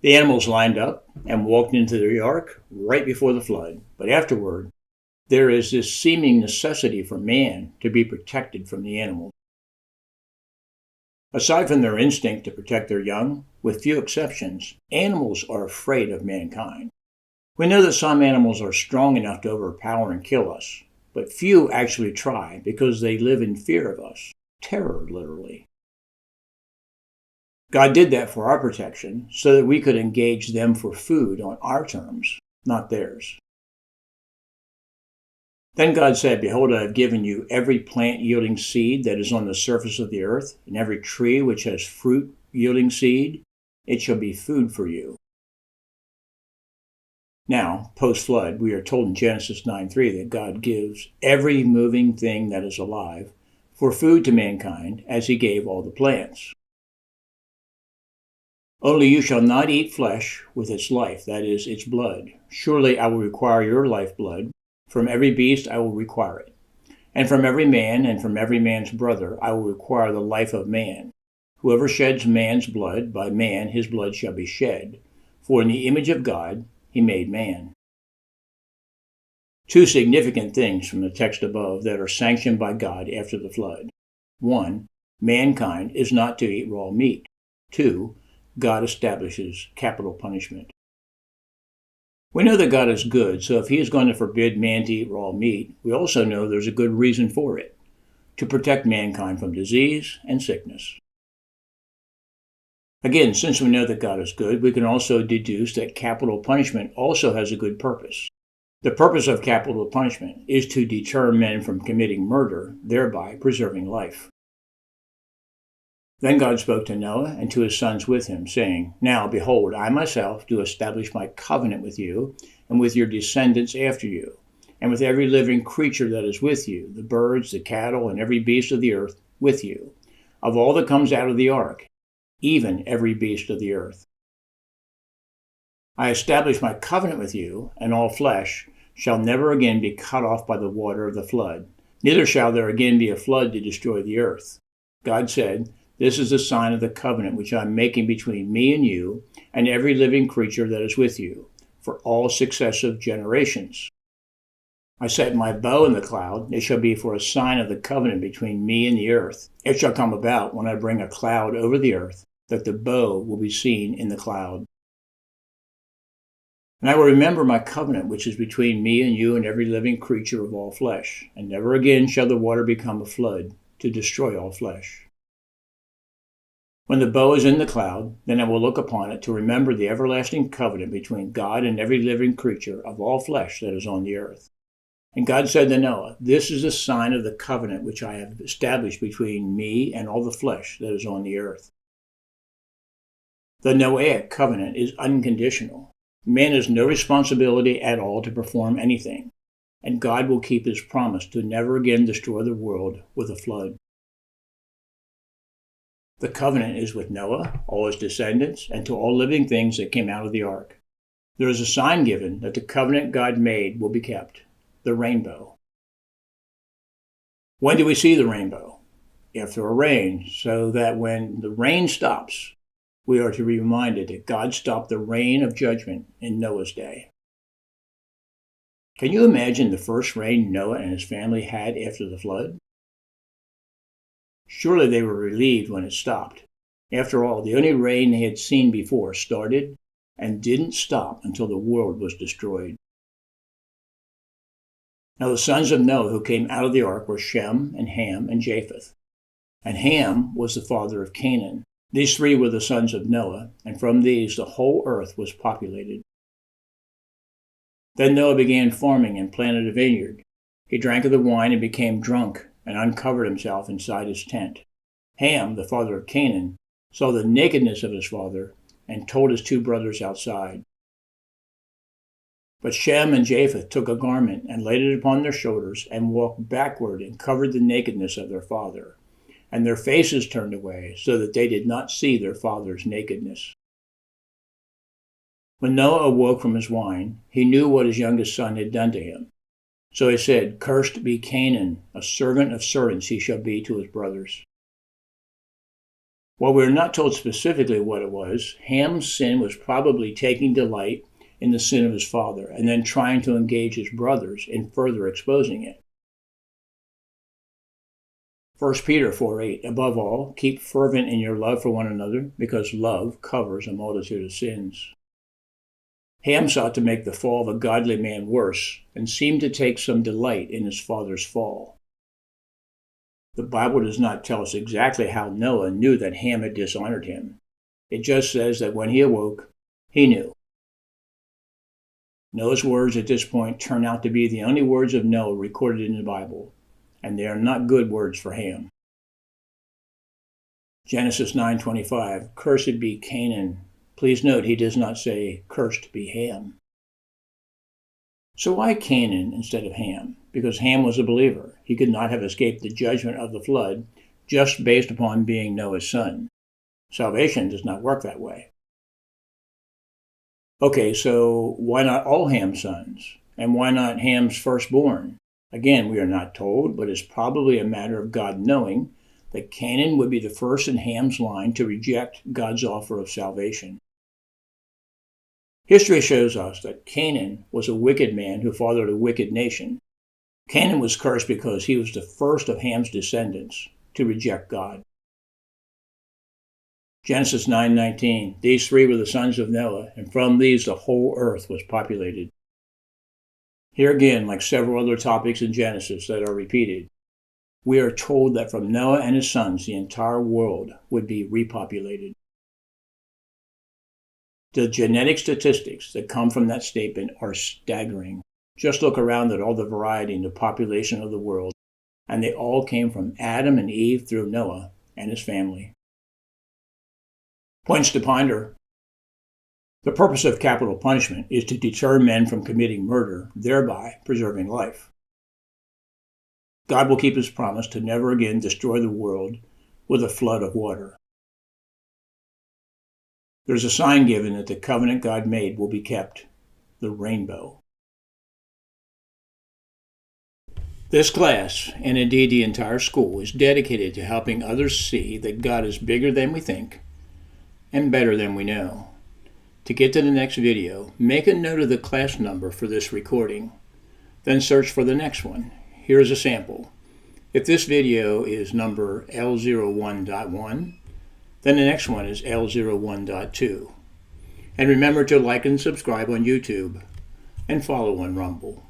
The animals lined up and walked into the ark right before the flood, but afterward, there is this seeming necessity for man to be protected from the animals. Aside from their instinct to protect their young, with few exceptions, animals are afraid of mankind. We know that some animals are strong enough to overpower and kill us, but few actually try because they live in fear of us. Terror, literally. God did that for our protection so that we could engage them for food on our terms, not theirs. Then God said, "Behold, I have given you every plant yielding seed that is on the surface of the earth, and every tree which has fruit yielding seed. It shall be food for you." Now, post-flood, we are told in Genesis 9:3 that God gives every moving thing that is alive for food to mankind, as he gave all the plants. "Only you shall not eat flesh with its life, that is, its blood. Surely I will require your lifeblood. From every beast I will require it. And from every man and from every man's brother I will require the life of man. Whoever sheds man's blood, by man his blood shall be shed. For in the image of God he made man." Two significant things from the text above that are sanctioned by God after the flood. 1. Mankind is not to eat raw meat. 2. God establishes capital punishment. We know that God is good, so if he is going to forbid man to eat raw meat, we also know there's a good reason for it: to protect mankind from disease and sickness. Again, since we know that God is good, we can also deduce that capital punishment also has a good purpose. The purpose of capital punishment is to deter men from committing murder, thereby preserving life. Then God spoke to Noah and to his sons with him, saying, "Now, behold, I myself do establish my covenant with you and with your descendants after you, and with every living creature that is with you, the birds, the cattle, and every beast of the earth with you, of all that comes out of the ark, even every beast of the earth. I establish my covenant with you, and all flesh shall never again be cut off by the water of the flood, neither shall there again be a flood to destroy the earth." God said, "This is the sign of the covenant which I am making between me and you and every living creature that is with you, for all successive generations. I set my bow in the cloud. It shall be for a sign of the covenant between me and the earth. It shall come about when I bring a cloud over the earth, that the bow will be seen in the cloud. And I will remember my covenant which is between me and you and every living creature of all flesh, and never again shall the water become a flood to destroy all flesh. When the bow is in the cloud, then I will look upon it to remember the everlasting covenant between God and every living creature of all flesh that is on the earth." And God said to Noah, "This is a sign of the covenant which I have established between me and all the flesh that is on the earth." The Noahic covenant is unconditional. Man has no responsibility at all to perform anything, and God will keep his promise to never again destroy the world with a flood. The covenant is with Noah, all his descendants, and to all living things that came out of the ark. There is a sign given that the covenant God made will be kept: the rainbow. When do we see the rainbow? After a rain, so that when the rain stops, we are to be reminded that God stopped the rain of judgment in Noah's day. Can you imagine the first rain Noah and his family had after the flood? Surely they were relieved when it stopped. After all, the only rain they had seen before started and didn't stop until the world was destroyed. Now the sons of Noah who came out of the ark were Shem and Ham and Japheth. And Ham was the father of Canaan. These three were the sons of Noah, and from these the whole earth was populated. Then Noah began farming and planted a vineyard. He drank of the wine and became drunk, and uncovered himself inside his tent. Ham, the father of Canaan, saw the nakedness of his father, and told his two brothers outside. But Shem and Japheth took a garment and laid it upon their shoulders, and walked backward and covered the nakedness of their father, and their faces turned away, so that they did not see their father's nakedness. When Noah awoke from his wine, he knew what his youngest son had done to him. So he said, "Cursed be Canaan, a servant of servants he shall be to his brothers." While we are not told specifically what it was, Ham's sin was probably taking delight in the sin of his father and then trying to engage his brothers in further exposing it. 1 Peter 4:8, above all, keep fervent in your love for one another, because love covers a multitude of sins. Ham sought to make the fall of a godly man worse and seemed to take some delight in his father's fall. The Bible does not tell us exactly how Noah knew that Ham had dishonored him. It just says that when he awoke, he knew. Noah's words at this point turn out to be the only words of Noah recorded in the Bible, and they are not good words for Ham. Genesis 9:25, cursed be Canaan. Please note he does not say, cursed be Ham. So why Canaan instead of Ham? Because Ham was a believer. He could not have escaped the judgment of the flood just based upon being Noah's son. Salvation does not work that way. Okay, so why not all Ham's sons? And why not Ham's firstborn? Again, we are not told, but it's probably a matter of God knowing that Canaan would be the first in Ham's line to reject God's offer of salvation. History shows us that Canaan was a wicked man who fathered a wicked nation. Canaan was cursed because he was the first of Ham's descendants to reject God. Genesis 9:19, these three were the sons of Noah, and from these the whole earth was populated. Here again, like several other topics in Genesis that are repeated, we are told that from Noah and his sons the entire world would be repopulated. The genetic statistics that come from that statement are staggering. Just look around at all the variety in the population of the world, and they all came from Adam and Eve through Noah and his family. Points to ponder. The purpose of capital punishment is to deter men from committing murder, thereby preserving life. God will keep his promise to never again destroy the world with a flood of water. There's a sign given that the covenant God made will be kept, the rainbow. This class, and indeed the entire school, is dedicated to helping others see that God is bigger than we think and better than we know. To get to the next video, make a note of the class number for this recording, then search for the next one. Here's a sample. If this video is number L01.1, then the next one is L01.2. And remember to like and subscribe on YouTube and follow on Rumble.